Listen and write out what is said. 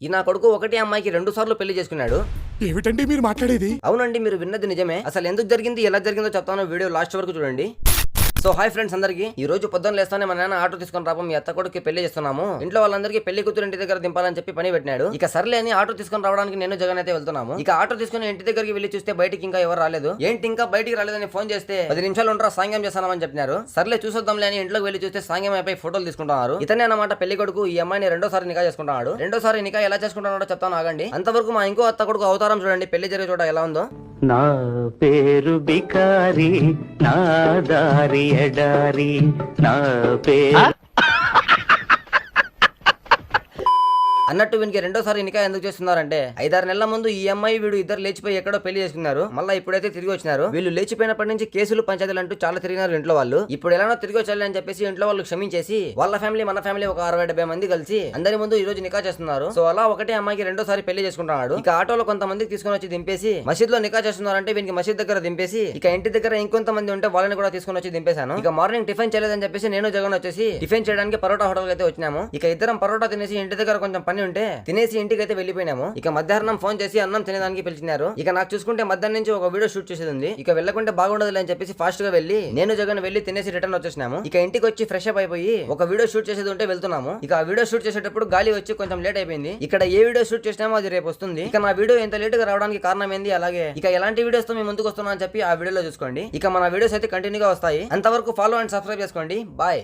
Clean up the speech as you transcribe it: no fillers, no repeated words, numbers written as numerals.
ఈ నా కొడుకు ఒకటి అమ్మాయికి 2 సార్లు పెళ్లి చేసుకున్నాడు. ఏమిటండి మీరు మాట్లాడేది? అవునండి, మీరు విన్నది నిజమే. అసలు ఎందుకు జరిగింది, ఎలా జరిగిందో చెప్తాను, వీడియో లాస్ట్ వరకు చూడండి. సో హాయ్ ఫ్రెండ్స్ అందరికి, ఈ రోజు పొద్దున్న లేస్తానే మా నాన్న ఆటో తీసుకొని రాపం, మీ అత్త కొడుకు పెళ్లి చేస్తున్నాము, ఇంట్లో వాళ్ళందరికీ పెళ్లి కూతురు ఇంటి దగ్గర దింపాలని చెప్పి పని పెట్టినాడు. ఇక సర్లే అని ఆటో తీసుకొని రావడానికి నేను జగన్ అయితే వెళ్తున్నాము. ఇక ఆటో తీసుకుని ఇంటి దగ్గరికి వెళ్ళి చూస్తే బయటికి ఇంకా ఎవరు రాలేదు. ఏంటి ఇంకా బయటికి రాలేదని ఫోన్ చేస్తే 10 నిమిషాలు ఉంటారా సాంగ్యం చేస్తామని చెప్పినారు. సర్లే చూసొద్దాంలే అని ఇంట్లోకి వెళ్ళి చూస్తే సాంగ్యం అయిపోయి ఫోటోలు తీసుకుంటున్నారు. ఇతనే అన్నమాట పెళ్లి కొడుకు. ఈ అమ్మాయిని రెండోసారి నికా చేసుకుంటున్నాడు. రెండోసారి నికా ఎలా చేసుకుంటున్నాడో చెప్తాను ఆగండి. అంతవరకు మా ఇంకో అత్త కొడుకు అవతారం చూడండి పెళ్లి జరిగే చోట ఎలా ఉందో. నా పేరు బికారి, నా దారి ఎడారి, నా పేరు అన్నట్టు వీనికి రెండోసారి నికా ఎందుకు చేస్తున్నారంటే 5-6 నెలల ముందు ఈ అమ్మాయి వీడు ఇద్దరు లేచిపోయి ఎక్కడో పెళ్లి చేసుకున్నారు. మళ్ళీ ఇప్పుడైతే తిరిగి వచ్చినారు. వీళ్ళు లేచిపోయినప్పటి నుంచి కేసులు పంచాయతీలు అంటూ చాలా తిరిగినారు ఇంట్లో వాళ్ళు. ఇప్పుడు ఎలానో తిరిగి వచ్చాలి అని చెప్పేసి ఇంట్లో వాళ్ళు క్షమించేసి వాళ్ళ ఫ్యామిలీ మన ఫ్యామిలీ ఒక 60-70 మంది కలిసి అందరి ముందు ఈ రోజు నికా చేస్తున్నారు. సో అలా ఒకటే అమ్మాయికి రెండోసారి పెళ్లి చేసుకుంటున్నాడు. ఇక ఆటోలో కొంతమంది తీసుకుని వచ్చి దింపేసి మసీద్ లో నికా చేస్తున్నారంటే వీనికి మసీద్ దగ్గర దింపేసి ఇక ఇంటి దగ్గర ఇంకొంతమంది ఉంటే వాళ్ళని కూడా తీసుకుని వచ్చి దింపేశాను. ఇక మార్నింగ్ టిఫిన్ చేయలేదని చెప్పేసి నేను జగన్ వచ్చేసి టిఫిన్ చేయడానికి పరోటా హోటల్ అయితే వచ్చినాము. ఇక ఇద్దరం పరోటా తినేసి ఇంటి దగ్గర కొంచెం పని ఉంటే తినేసి ఇంటికి అయితే వెళ్ళిపోయినాము. ఇక మధ్యాహ్నం ఫోన్ చేసి అన్నం తినేదానికి పిలిచినారు. ఇక నాకు చూసుకుంటే మధ్యాహ్నం నుంచి ఒక వీడియో షూట్ చేసేది ఉంది. ఇక వెళ్ళకుంటే బాగుండదు అని చెప్పేసి ఫాస్ట్ గా వెళ్ళి నేను జగన్ వెళ్ళి తినేసి రిటర్న్ వచ్చేసినాము. ఇక ఇంటికి వచ్చి ఫ్రెష్ అప్ అయిపోయి ఒక వీడియో షూట్ చేసేది ఉంటే వెళ్తున్నాము. ఇక ఆ వీడియో షూట్ చేసేటప్పుడు గాలి వచ్చి కొంచెం లేట్ అయిపోయింది. ఇక్కడ ఏ వీడియో షూట్ చేసినామో అది రేపు వస్తుంది. ఇక నా వీడియో ఎంత లేట్ గా రావడానికి కారణం ఏంది, అలాగే ఇక ఎలాంటి వీడియోస్ తో మీ ముందుకు వస్తున్నా అని చెప్పి ఆ వీడియోలో చూసుకోండి. ఇక మన వీడియోస్ అయితే కంటిన్యూగా వస్తాయి. అంతవరకు ఫాలో అండ్ సబ్స్క్రైబ్ చేసుకోండి. బాయ్.